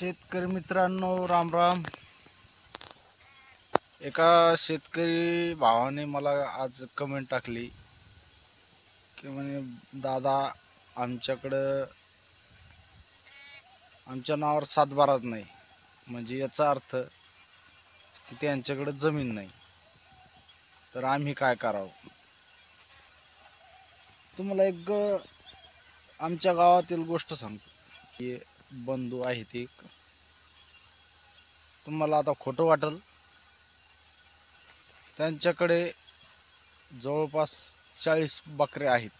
शेतकरी मित्रांनो, राम राम. एका शेतकरी भावाने मला आज कमेंट टाकली की म्हणे दादा, आमच्याकडं आमच्या नावावर सातबाराच नाही. म्हणजे याचा अर्थ की त्यांच्याकडे जमीन नाही, तर आम्ही काय करावं. तुम्हाला एक आमच्या गावातील गोष्ट सांगतो. की बंधू आहेत एक, तुम्हाला आता खोटं वाटेल, त्यांच्याकडे जवळपास 40 बकऱ्या आहेत.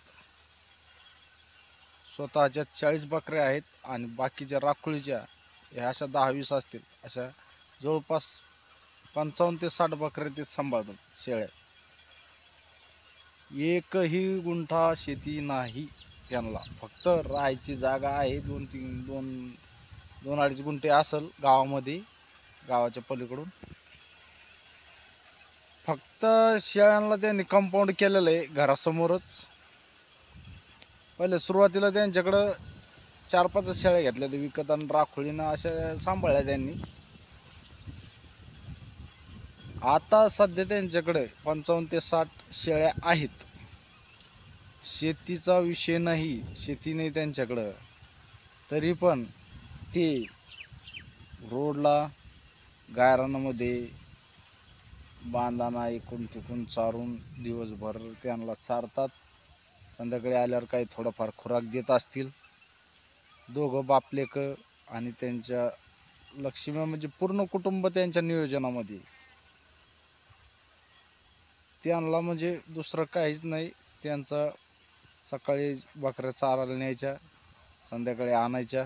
स्वतःच्या 40 बकऱ्या आहेत आणि बाकीच्या राखोळीच्या ह्या अशा 10-20 असतील. अशा जवळपास 55 ते 60 बकऱ्या ते सांभाळतात, शेळ्या. एकही गुंठा शेती नाही त्यांना. फक्त राहायची जागा आहे 2-2.5 गुंठे असेल गावामध्ये, गावाच्या पलीकडून. फक्त शेळ्यांना त्यांनी कंपाऊंड केलेलं आहे घरासमोरच. पहिले सुरुवातीला त्यांच्याकडं 4-5 शेळ्या घेतल्या ते विकत आणि राखोळीनं अशा सांभाळल्या त्यांनी. आता सध्या त्यांच्याकडे 55 ते 60 शेळ्या आहेत. शेतीचा विषय नाही, शेती नाही त्यांच्याकडं. तरी पण ते रोडला गायरानामध्ये बांधाना एकूण तिकून चारून दिवसभर त्यांना चारतात. संध्याकाळी आल्यावर काही थोडंफार खुराक देत असतील. दोघं बापलेक आणि त्यांच्या लक्ष्मी, म्हणजे पूर्ण कुटुंब त्यांच्या नियोजनामध्ये. त्यांना म्हणजे दुसरं काहीच नाही. त्यांचा सकाळी बकऱ्या चारायला न्यायच्या, संध्याकाळी आणायच्या.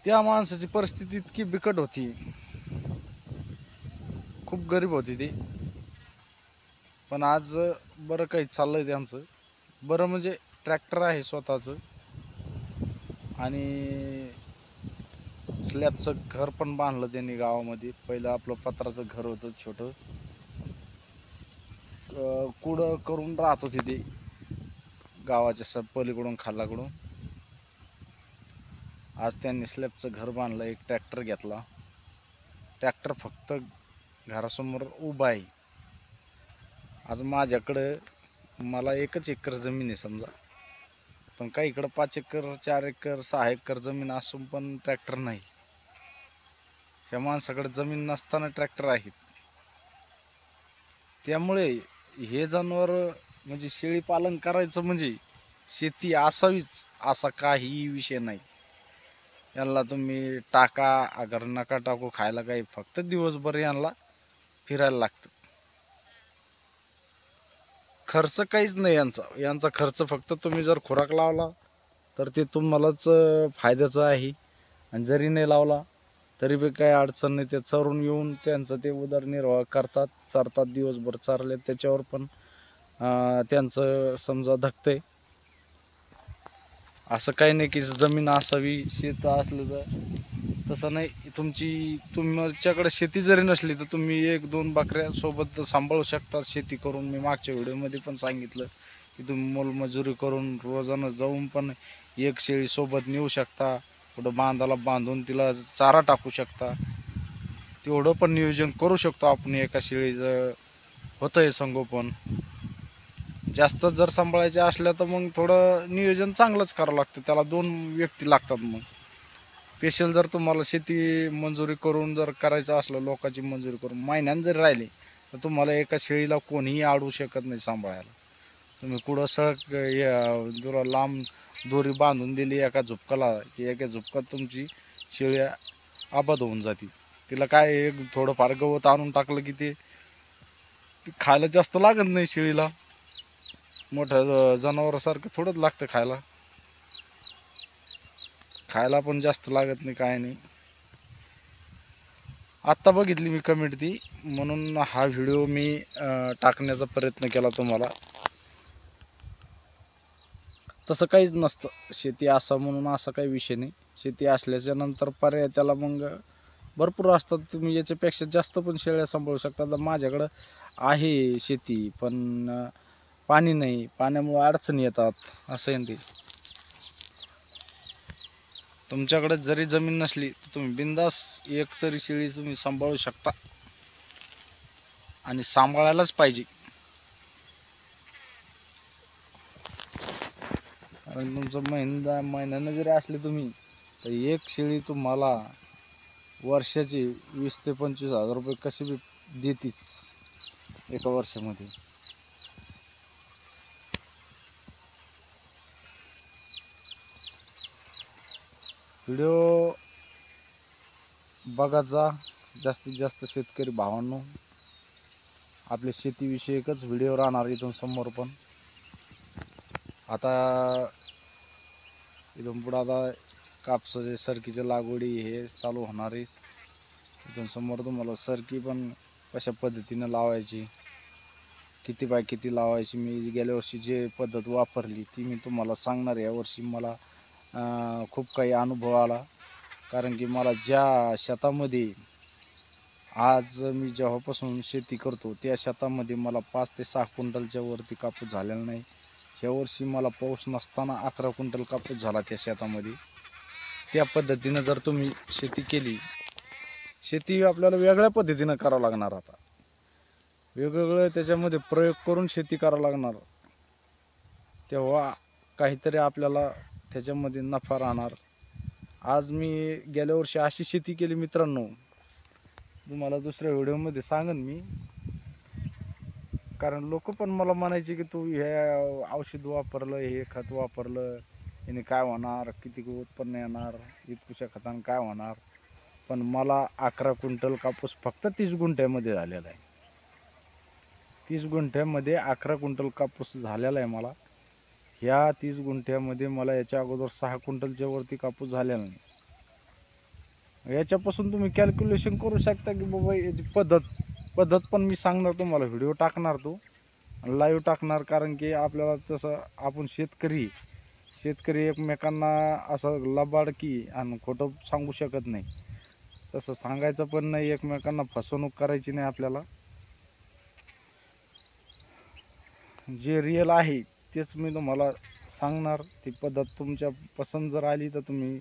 त्या माणसाची परिस्थिती इतकी बिकट होती, खूप गरीब होती ती. पण आज बरं काही चाललंय त्यांचं. बरं म्हणजे ट्रॅक्टर आहे स्वतःचं आणि स्लॅबचं घर पण बांधलं त्यांनी गावामध्ये. पहिलं आपलं पत्राचं घर होतं छोटं, कुडं करून राहत होते ते गावाच्या पलीकडून खालाकडून. आज त्यांनी स्लॅबचं घर बांधलं, एक ट्रॅक्टर घेतला. ट्रॅक्टर फक्त घरासमोर उभा आहे. आज माझ्याकडं मला 1 एकर जमीन आहे समजा, पण काही इकडं 5 एकर 4 एकर 6 एकर जमीन असून पण ट्रॅक्टर नाही. त्या माणसाकडे जमीन नसताना ट्रॅक्टर आहेत. त्यामुळे हे जनावर म्हणजे शेळी पालन करायचं म्हणजे शेती असावीच असा काही विषय नाही. यांना तुम्ही टाका अगर नका टाकू खायला काही, फक्त दिवसभर यांना फिरायला लागतं. खर्च काहीच नाही यांचा खर्च फक्त तुम्ही जर खुराक लावला तर ते तुम्हालाच फायद्याचं आहे. आणि जरी नाही लावला तरी बी काही अडचण नाही. ते चरून येऊन त्यांचं ते उदरनिर्वाह करतात, चरतात. दिवसभर चारले त्याच्यावर पण त्यांचं समजा धकतंय. असं काही नाही की जमीन असावी शेत असलं तर, तसं नाही. तुमच्याकडे शेती जरी नसली तर तुम्ही 1-2 बकऱ्या सोबत सांभाळू शकता शेती करून. मी मागच्या व्हिडिओमध्ये पण सांगितलं की तुम्ही मोलमजुरी करून रोजानं जाऊन पण एक शेळी सोबत नेऊ शकता. कुठं बांधाला बांधून तिला चारा टाकू शकता. तेवढं पण नियोजन करू शकतो आपण. एका शेळीचं होतंय संगोपन. जास्त जर सांभाळायचे असल्या तर मग थोडं नियोजन चांगलंच करावं लागतं. त्याला 2 व्यक्ती लागतात. मग स्पेशल जर तुम्हाला शेती मंजुरी करून जर करायचं असलं, लोकांची मंजुरी करून महिन्यानं जरी राहिली तर तुम्हाला एका शेळीला कोणीही अडवू शकत नाही सांभाळायला. तुम्ही कुठं सळक लांब दोरी बांधून दिली एका झुपकाला की एका झुपकात तुमची शेळी आबाद होऊन जाते. तिला काय एक थोडंफार गवत आणून टाकलं की ते खायला जास्त लागत नाही शेळीला. मोठ्या जनावरासारखं थोडंच लागतं खायला. खायला पण जास्त लागत नाही, काय नाही. आत्ता बघितली मी कमेंट ती, म्हणून हा व्हिडिओ मी टाकण्याचा प्रयत्न केला तुम्हाला. तसं काहीच नसतं. शेती असं म्हणून असा काही विषय नाही. शेती असल्याच्या नंतर पर्याय त्याला मग भरपूर असतात. तुम्ही याच्यापेक्षा जास्त पण शेळ्या सांभाळू शकता. तर माझ्याकडं आहे शेती, पण पाणी नाही. पाण्यामुळे अडचणी येतात, असं आहे ते. तुमच्याकडे जरी जमीन नसली तर तुम्ही बिंदास एक तरी शेळी तुम्ही सांभाळू शकता आणि सांभाळायलाच पाहिजे. कारण तुमचं महिन्यानं जरी असले तुम्ही तर एक शेळी तुम्हाला वर्षाची 20 ते 25 हजार रुपये कसे बी देतीच एका वर्षामध्ये. व्हिडिओ बघायचा जास्तीत जास्त शेतकरी भावांनो. आपले शेतीविषयकच व्हिडिओ राहणार इथून समोर पण. आता इथून पुढं आता कापसाचे सरकीच्या लागवडी हे चालू होणार आहे. इथून समोर तुम्हाला सरकी पण कशा पद्धतीनं लावायची, किती बाय किती लावायची, मी गेल्या वर्षी जे पद्धत वापरली ती मी तुम्हाला सांगणार. यावर्षी मला खूप काही अनुभव आला. कारण की मला ज्या शेतामध्ये आज मी जेव्हापासून शेती करतो त्या शेतामध्ये मला 5 ते 6 क्विंटलच्या वरती कापूस झालेला नाही. यावर्षी मला पाऊस नसताना 11 क्विंटल कापूस झाला त्या शेतामध्ये. त्या पद्धतीनं जर तुम्ही शेती केली, शेती आपल्याला वेगळ्या पद्धतीनं करावं लागणार. आता वेगवेगळं त्याच्यामध्ये प्रयोग करून शेती करावं लागणार. तेव्हा काहीतरी आपल्याला त्याच्यामध्ये नफा राहणार. आज मी गेल्या वर्षी अशी शेती केली मित्रांनो, तुम्हाला दुसऱ्या व्हिडिओमध्ये सांगेन मी. कारण लोक पण मला म्हणायचे की तू हे औषध वापरलं, हे खत वापरलं, याने काय होणार, किती उत्पन्न येणार, इतकुशा खतानं काय होणार. पण मला 11 क्विंटल कापूस फक्त 30 गुंठ्यामध्ये झालेला आहे. 30 गुंठ्यामध्ये 11 क्विंटल कापूस झालेला आहे मला. ह्या 30 गुंठ्यामध्ये मला याच्या अगोदर 6 क्विंटलच्या वरती कापूस झालेला नाही. याच्यापासून तुम्ही कॅल्क्युलेशन करू शकता की बाबा याची पद्धत पण मी सांगणार तुम्हाला. व्हिडिओ टाकणार तो लाईव्ह टाकणार. कारण की आपल्याला तसं आपण शेतकरी एकमेकांना असं लबाडकी आणि खोटं सांगू शकत नाही. तसं सांगायचं पण नाही, एकमेकांना फसवणूक करायची नाही आपल्याला. जे रिअल आहे तेच मी तुम्हाला सांगणार. ती पद्धत तुमच्या पसंत जर आली तर तुम्ही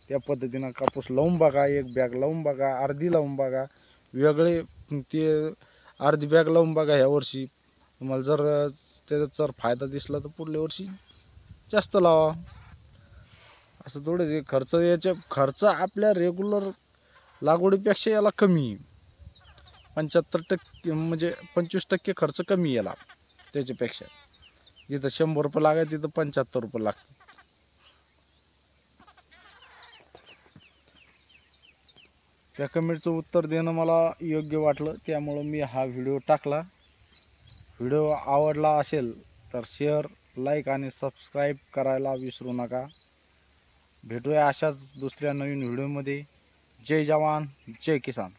त्या पद्धतीनं कापूस लावून बघा. एक बॅग लावून बघा, अर्धी लावून बघा, वेगळे ते अर्धी बॅग लावून बघा. ह्या वर्षी तुम्हाला जर त्याचा जर फायदा दिसला तर पुढल्या वर्षी जास्त लावा. असं थोडं जे खर्च आपल्या रेग्युलर लागवडीपेक्षा याला कमी. 75% म्हणजे 25% खर्च कमी याला त्याच्यापेक्षा. जिथं 100 रुपये लागाय तिथं 75 रुपये लागतात. त्या कमेंटचं उत्तर देणं मला योग्य वाटलं, त्यामुळं मी हा व्हिडिओ टाकला. व्हिडिओ आवडला असेल तर शेअर, लाईक आणि सबस्क्राईब करायला विसरू नका. भेटूया अशाच दुसऱ्या नवीन व्हिडिओमध्ये. जय जवान, जय किसान.